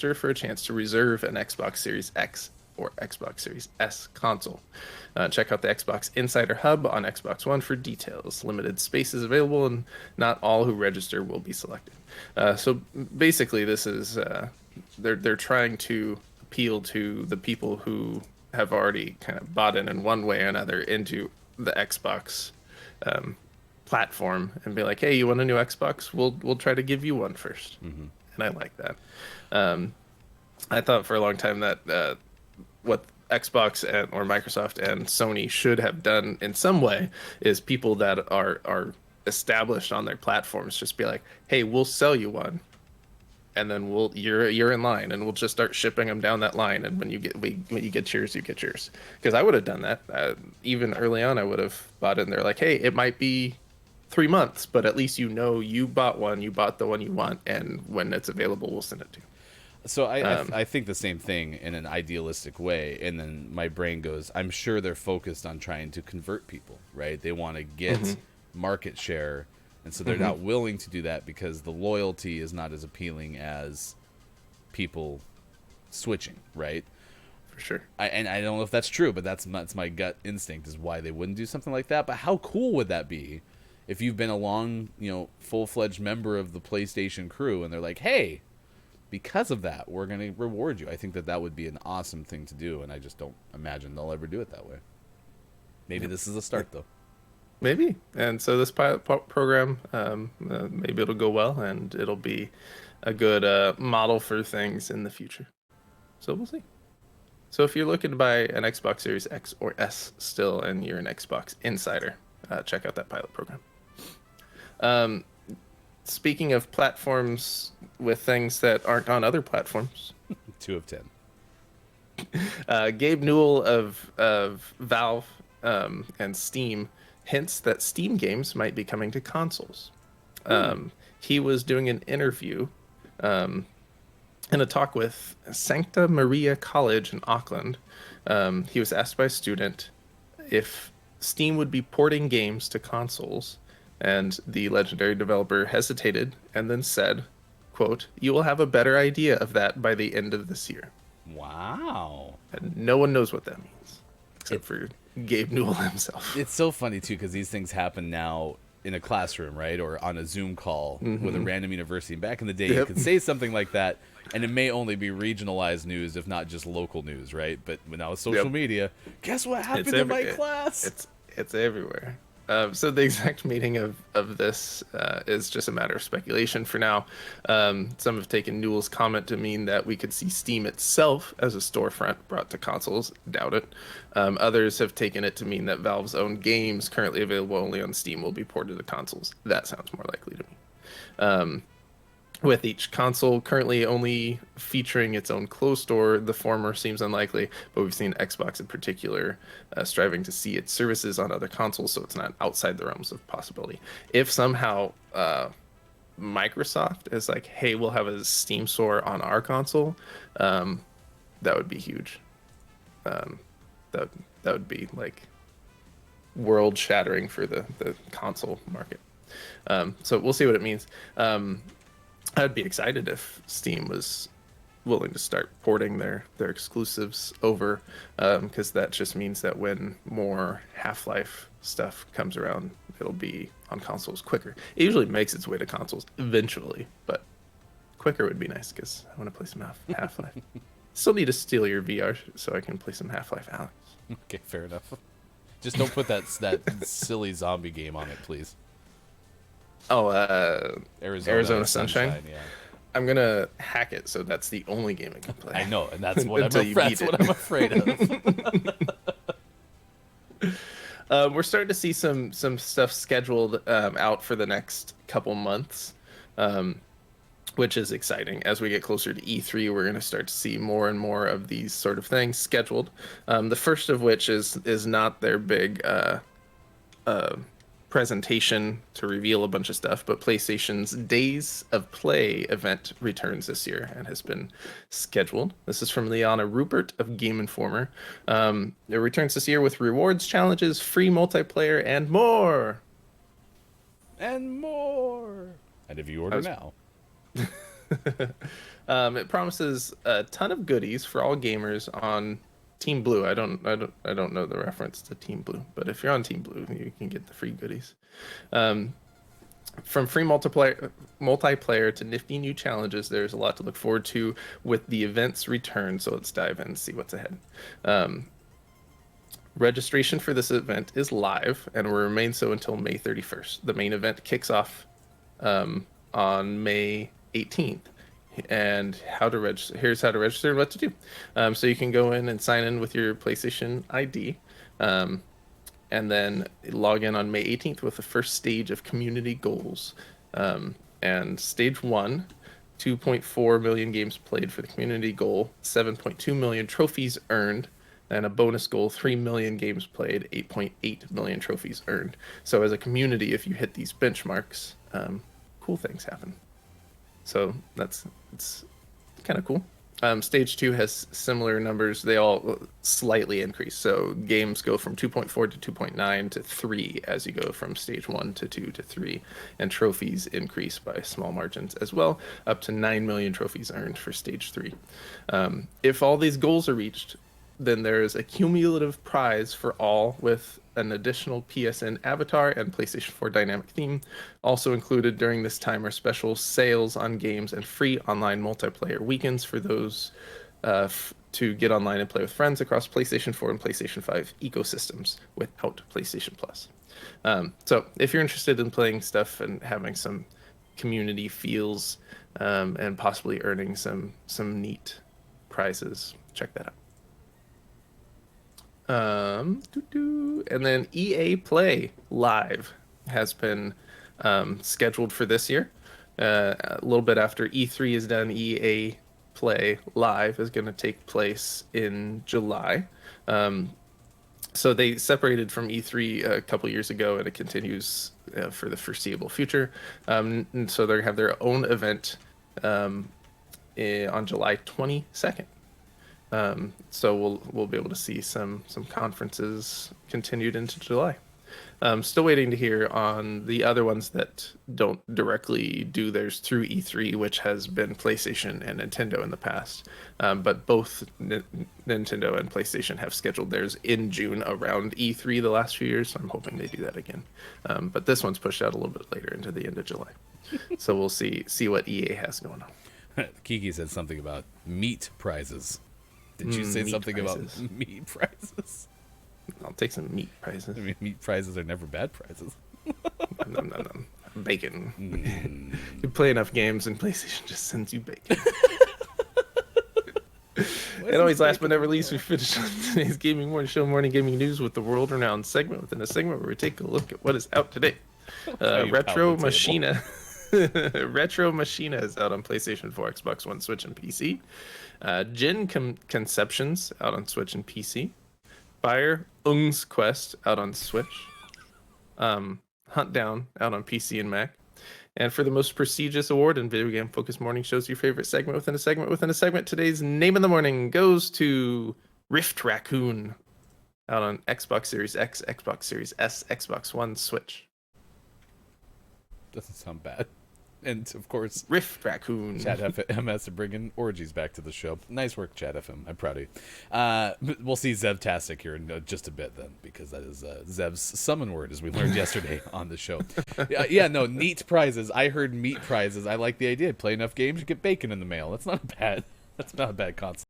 for a chance to reserve an Xbox Series X or Xbox Series S console. Check out the Xbox Insider Hub on Xbox One for details. Limited space is available, and not all who register will be selected. So basically, this is they're trying to appeal to the people who have already kind of bought in one way or another into the Xbox platform and be like, hey, you want a new Xbox? We'll try to give you one first. And I like that. I thought for a long time that what Xbox or Microsoft and Sony should have done in some way is people that are established on their platforms just be like, hey, we'll sell you one, and then you're in line, and we'll just start shipping them down that line. And when you get yours, you get yours. Because I would have done that even early on. I would have bought it, and they're like, hey, it might be 3 months, but at least you bought one, you bought the one you want, and when it's available, we'll send it to you. So I think the same thing in an idealistic way, and then my brain goes, I'm sure they're focused on trying to convert people, right? They want to get market share, and so they're not willing to do that because the loyalty is not as appealing as people switching, right? For sure. And I don't know if that's true, but that's my gut instinct is why they wouldn't do something like that. But how cool would that be if you've been a long, full-fledged member of the PlayStation crew, and they're like, hey, because of that, we're going to reward you. I think that would be an awesome thing to do, and I just don't imagine they'll ever do it that way. Maybe this is a start, though. Maybe. And so this pilot program, maybe it'll go well, and it'll be a good model for things in the future. So we'll see. So if you're looking to buy an Xbox Series X or S still, and you're an Xbox insider, check out that pilot program. Speaking of platforms with things that aren't on other platforms, 2 of 10. Gabe Newell of Valve and Steam hints that Steam games might be coming to consoles. He was doing an interview in a talk with Sancta Maria College in Auckland. He was asked by a student if Steam would be porting games to consoles. And the legendary developer hesitated and then said, quote, "You will have a better idea of that by the end of this year." Wow. And no one knows what that means, except for Gabe Newell himself. It's so funny, too, because these things happen now in a classroom, right? Or on a Zoom call with a random university. And back in the day, you could say something like that, and it may only be regionalized news, if not just local news, right? But now with social media, guess what happened in my class? It's everywhere. So the exact meaning of this is just a matter of speculation for now. Some have taken Newell's comment to mean that we could see Steam itself as a storefront brought to consoles. Doubt it. Others have taken it to mean that Valve's own games currently available only on Steam will be ported to consoles. That sounds more likely to me. With each console currently only featuring its own closed store, the former seems unlikely, but we've seen Xbox in particular striving to see its services on other consoles, so it's not outside the realms of possibility. If somehow Microsoft is like, hey, we'll have a Steam store on our console, that would be huge. That would be like world shattering for the console market. So we'll see what it means. I'd be excited if Steam was willing to start porting their exclusives over, because that just means that when more Half-Life stuff comes around, it'll be on consoles quicker. It usually makes its way to consoles eventually, but quicker would be nice because I want to play some Half-Life. Still need to steal your VR so I can play some Half-Life Alex. Okay, fair enough. Just don't put that silly zombie game on it, please. Oh, Arizona Sunshine? Yeah. I'm gonna hack it so that's the only game I can play. I know, and that's what Until I'm afraid of. We're starting to see some stuff scheduled out for the next couple months, which is exciting. As we get closer to E3, we're going to start to see more and more of these sort of things scheduled. The first of which is not their big presentation to reveal a bunch of stuff, but PlayStation's Days of Play event returns this year and has been scheduled. This is from Liana Rupert of Game Informer. It returns this year with rewards, challenges, free multiplayer, and more. And more. And if you order now. It promises a ton of goodies for all gamers on Team Blue. I don't know the reference to Team Blue, but if you're on Team Blue, you can get the free goodies. Um, from free multiplayer to nifty new challenges, there's a lot to look forward to with the event's return. So let's dive in and see what's ahead. Um, Registration for this event is live and will remain so until May 31st. The main event kicks off on May 18th. And how to register. Here's how to register and what to do. So you can go in and sign in with your PlayStation ID, and then log in on May 18th with the first stage of community goals. And stage one, 2.4 million games played for the community goal, 7.2 million trophies earned, and a bonus goal, 3 million games played, 8.8 million trophies earned. So as a community, if you hit these benchmarks, cool things happen. So it's kind of cool. Stage 2 has similar numbers. They all slightly increase. So games go from 2.4 to 2.9 to 3 as you go from stage 1 to 2 to 3. And trophies increase by small margins as well, up to 9 million trophies earned for stage 3. If all these goals are reached, then there is a cumulative prize for all with an additional PSN avatar and PlayStation 4 dynamic theme. Also included during this time are special sales on games and free online multiplayer weekends for those to get online and play with friends across PlayStation 4 and PlayStation 5 ecosystems without PlayStation Plus. So if you're interested in playing stuff and having some community feels and possibly earning some neat prizes, check that out. And then EA Play Live has been scheduled for this year. A little bit after E3 is done, EA Play Live is going to take place in July. So they separated from E3 a couple years ago, and it continues for the foreseeable future. And so they have their own event on July 22nd. So we'll be able to see some conferences continued into July. Still waiting to hear on the other ones that don't directly do theirs through E3, which has been PlayStation and Nintendo in the past. But both Nintendo and PlayStation have scheduled theirs in June around E3 the last few years, so I'm hoping they do that again. But this one's pushed out a little bit later into the end of July. So we'll see what EA has going on. Kiki said something about meat prizes. Did you say something prizes. About meat prizes? I'll take some meat prizes. I mean, meat prizes are never bad prizes. No. Bacon. You play enough games and PlayStation just sends you bacon. And always last but never least, we finish on today's Gaming Morning Show Morning Gaming News with the world-renowned segment within a segment where we take a look at what is out today. Retro Machina. Retro Machina is out on PlayStation 4, Xbox One, Switch, and PC. Jin Conceptions out on Switch and PC. Fire Ungh's Quest out on Switch. Huntdown out on PC and Mac. And for the most prestigious award in video game focused morning shows, your favorite segment within a segment within a segment, today's name of the morning goes to Rift Racoon out on Xbox Series X, Xbox Series S, Xbox One, Switch. Doesn't sound bad. And of course, Rift Racoon. Chat FM has to bring in orgies back to the show. Nice work, Chat FM. I'm proud of you. We'll see Zevtastic here in just a bit then, because that is Zev's summon word, as we learned yesterday on the show. No, neat prizes. I heard meat prizes. I like the idea. Play enough games, you get bacon in the mail. That's not a bad concept.